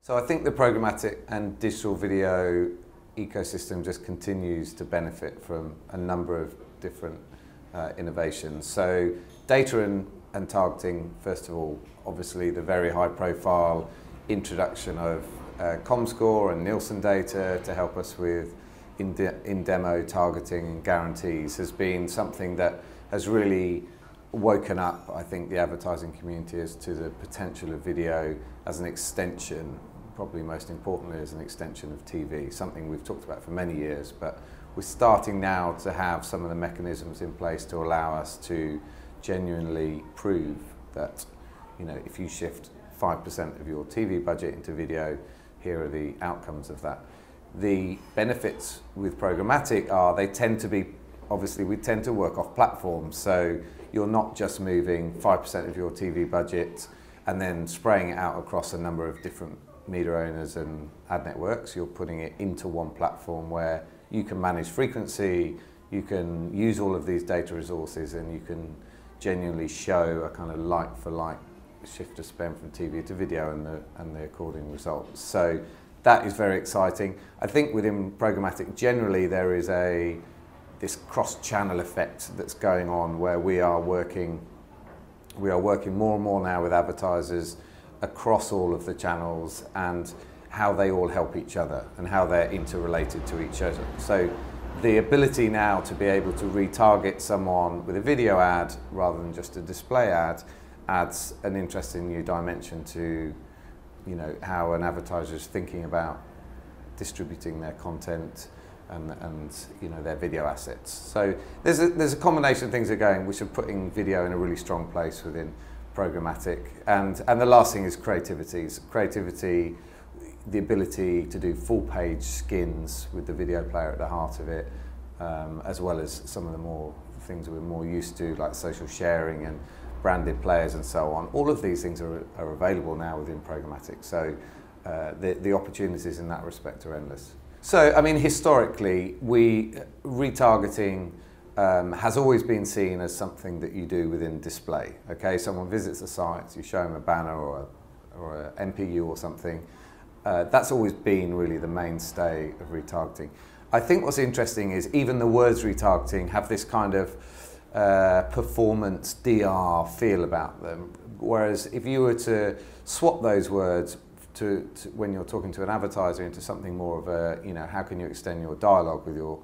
So I think the programmatic and digital video ecosystem just continues to benefit from a number of different innovations. So data and targeting, first of all, obviously the very high profile introduction of ComScore and Nielsen data to help us with in-demo targeting and guarantees has been something that has really woken up, I think, the advertising community as to the potential of video as an extension, probably most importantly as an extension of TV, something we've talked about for many years, but we're starting now to have some of the mechanisms in place to allow us to genuinely prove that, you know, if you shift 5% of your TV budget into video, here are the outcomes of that. The benefits with programmatic are they tend to be, obviously we tend to work off platforms, so you're not just moving 5% of your TV budget and then spraying it out across a number of different media owners and ad networks. You're putting it into one platform where you can manage frequency, you can use all of these data resources, and you can genuinely show a kind of like-for-like shift of spend from TV to video and the according results. So that is very exciting. I think within programmatic generally there is this cross-channel effect that's going on where we are working more and more now with advertisers across all of the channels and how they all help each other and how they're interrelated to each other. So the ability now to be able to retarget someone with a video ad rather than just a display ad adds an interesting new dimension to, you know, how an advertiser is thinking about distributing their content and you know, their video assets. So there's a combination of things that are going which are putting video in a really strong place within programmatic. And the last thing is creativity. So creativity, the ability to do full page skins with the video player at the heart of it, as well as some of the more things we're more used to, like social sharing and branded players and so on. All of these things are available now within programmatic. So the opportunities in that respect are endless. So, I mean, historically, retargeting has always been seen as something that you do within display. Okay, someone visits a site, you show them a banner or an MPU or something. That's always been really the mainstay of retargeting. I think what's interesting is even the words retargeting have this kind of performance DR feel about them. Whereas if you were to swap those words to when you're talking to an advertiser into something more of a, you know, how can you extend your dialogue with your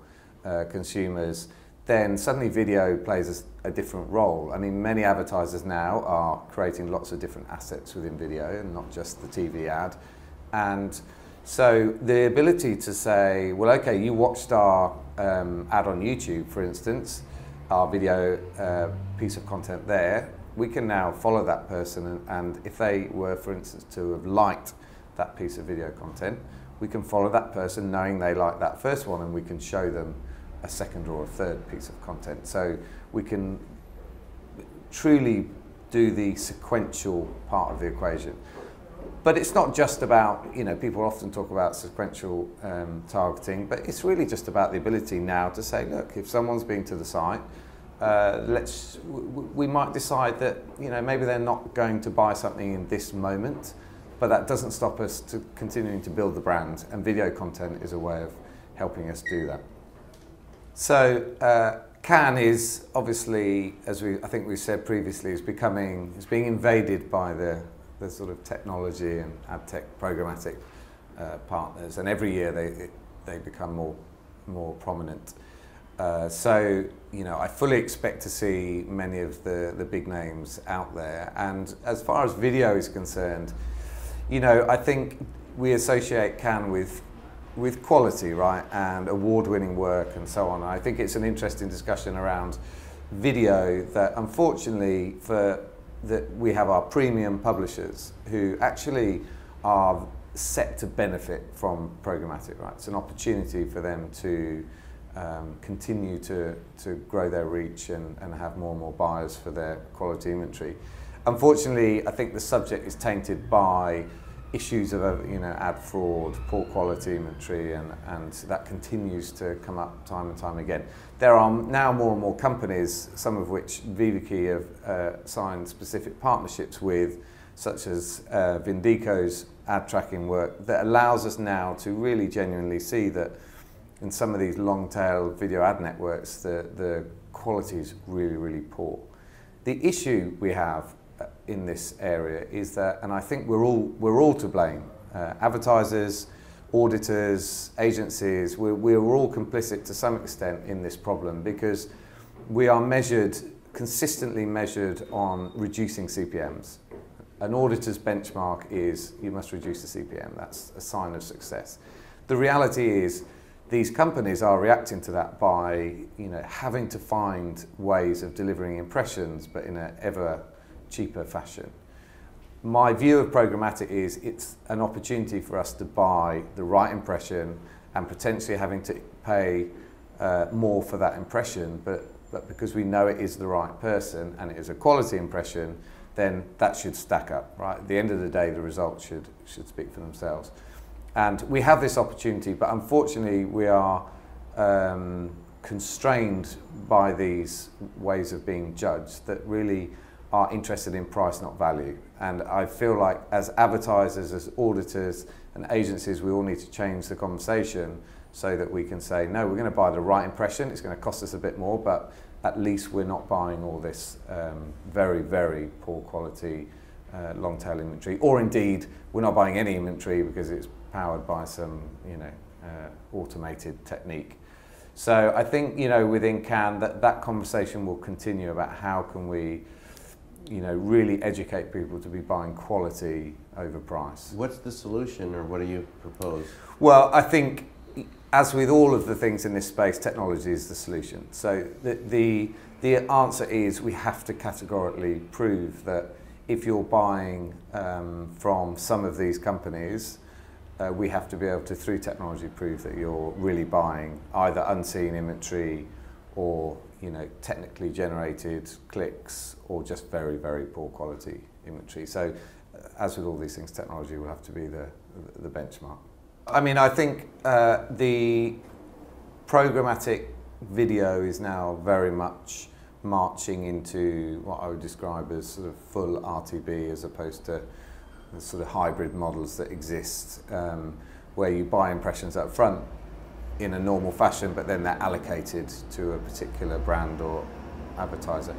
consumers, then suddenly video plays a different role. I mean, many advertisers now are creating lots of different assets within video and not just the TV ad. And so the ability to say, well, okay, you watched our ad on YouTube, for instance, our video piece of content there, we can now follow that person, and if they were, for instance, to have liked that piece of video content, we can follow that person knowing they liked that first one, and we can show them a second or a third piece of content. So we can truly do the sequential part of the equation. But it's not just about, you know, people often talk about sequential targeting, but it's really just about the ability now to say, look, if someone's been to the site, we might decide that, you know, maybe they're not going to buy something in this moment, but that doesn't stop us to continuing to build the brand, and video content is a way of helping us do that. So Cannes is obviously, as I think we said previously, is being invaded by the sort of technology and ad tech programmatic partners, and every year they become more prominent. So, you know, I fully expect to see many of the big names out there. And as far as video is concerned, you know, I think we associate Cannes with quality, right, and award-winning work and so on. And I think it's an interesting discussion around video that, unfortunately, we have our premium publishers who actually are set to benefit from programmatic, right? It's an opportunity for them to continue to grow their reach and have more and more buyers for their quality inventory. Unfortunately, I think the subject is tainted by issues of, you know, ad fraud, poor quality inventory, and that continues to come up time and time again. There are now more and more companies, some of which VivaKi have signed specific partnerships with, such as Vindico's ad tracking work, that allows us now to really genuinely see that in some of these long tail video ad networks, the quality is really, really poor. The issue we have in this area is that, and I think we're all to blame, advertisers, auditors, agencies, we're all complicit to some extent in this problem, because we are consistently measured on reducing CPMs. An auditor's benchmark is you must reduce the CPM. That's a sign of success. The reality is these companies are reacting to that by having to find ways of delivering impressions, but in an ever cheaper fashion. My view of programmatic is it's an opportunity for us to buy the right impression, and potentially having to pay more for that impression, but because we know it is the right person and it is a quality impression, then that should stack up, right? At the end of the day, the results should speak for themselves. And we have this opportunity, but unfortunately we are constrained by these ways of being judged that really are interested in price, not value. And I feel like as advertisers, as auditors and agencies, we all need to change the conversation so that we can say, no, we're going to buy the right impression. It's going to cost us a bit more, but at least we're not buying all this very, very poor quality long tail inventory, or indeed we're not buying any inventory because it's powered by some automated technique. So I think within Cannes that conversation will continue about how can we really educate people to be buying quality over price. What's the solution, or what do you propose? Well, I think, as with all of the things in this space, technology is the solution. So the answer is we have to categorically prove that if you're buying from some of these companies, we have to be able to, through technology, prove that you're really buying either unseen inventory or technically generated clicks, or just very, very poor quality inventory. So as with all these things, technology will have to be the benchmark. I mean, I think the programmatic video is now very much marching into what I would describe as sort of full RTB, as opposed to the sort of hybrid models that exist, where you buy impressions up front in a normal fashion, but then they're allocated to a particular brand or advertiser.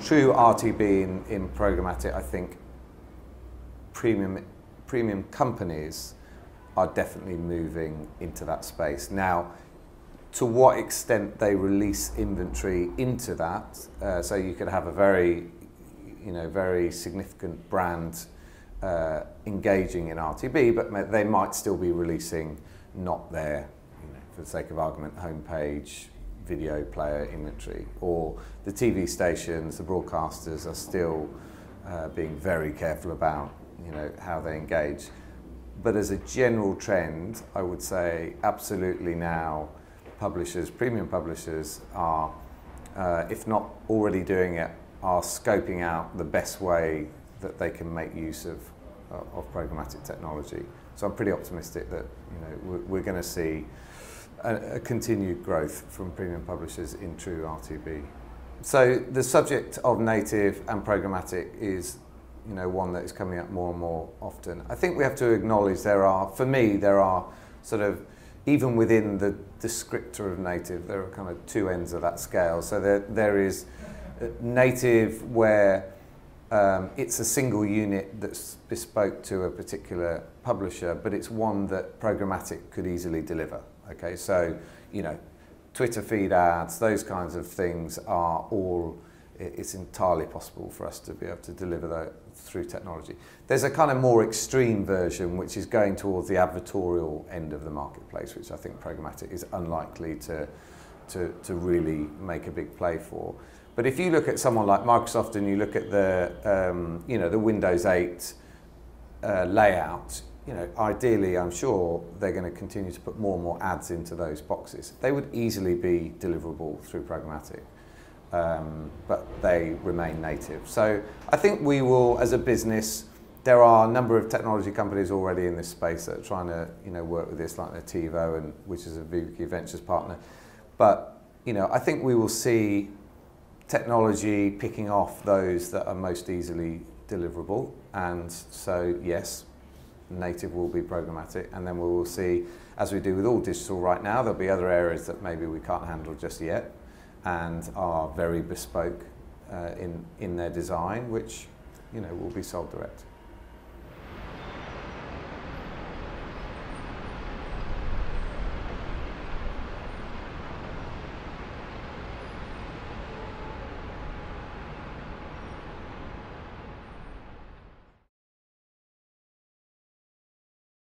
True RTB in programmatic, I think premium companies are definitely moving into that space. Now, to what extent they release inventory into that, so you could have a very significant brand engaging in RTB, but they might still be releasing not their, for the sake of argument, homepage, video player inventory, or the TV stations, the broadcasters are still being very careful about how they engage. But as a general trend, I would say absolutely now publishers, premium publishers are, if not already doing it, are scoping out the best way that they can make use of programmatic technology. So I'm pretty optimistic that we're going to see a continued growth from premium publishers in true RTB. So the subject of native and programmatic is one that is coming up more and more often. I think we have to acknowledge there are sort of, even within the descriptor of native, there are kind of two ends of that scale. So there is native, where it's a single unit that's bespoke to a particular publisher, but it's one that programmatic could easily deliver. Okay, so Twitter feed ads, those kinds of things are all, it's entirely possible for us to be able to deliver that through technology. There's a kind of more extreme version which is going towards the advertorial end of the marketplace, which I think programmatic is unlikely to really make a big play for. But if you look at someone like Microsoft and you look at the the Windows 8 layout, ideally I'm sure they're going to continue to put more and more ads into those boxes. They would easily be deliverable through programmatic. But they remain native. So I think we will, as a business, there are a number of technology companies already in this space that are trying to work with this, like Nativo, and which is a VivaKi's Ventures partner. But I think we will see technology picking off those that are most easily deliverable, and so yes, native will be programmatic, and then we will see, as we do with all digital right now, there'll be other areas that maybe we can't handle just yet and are very bespoke in their design, which will be sold direct.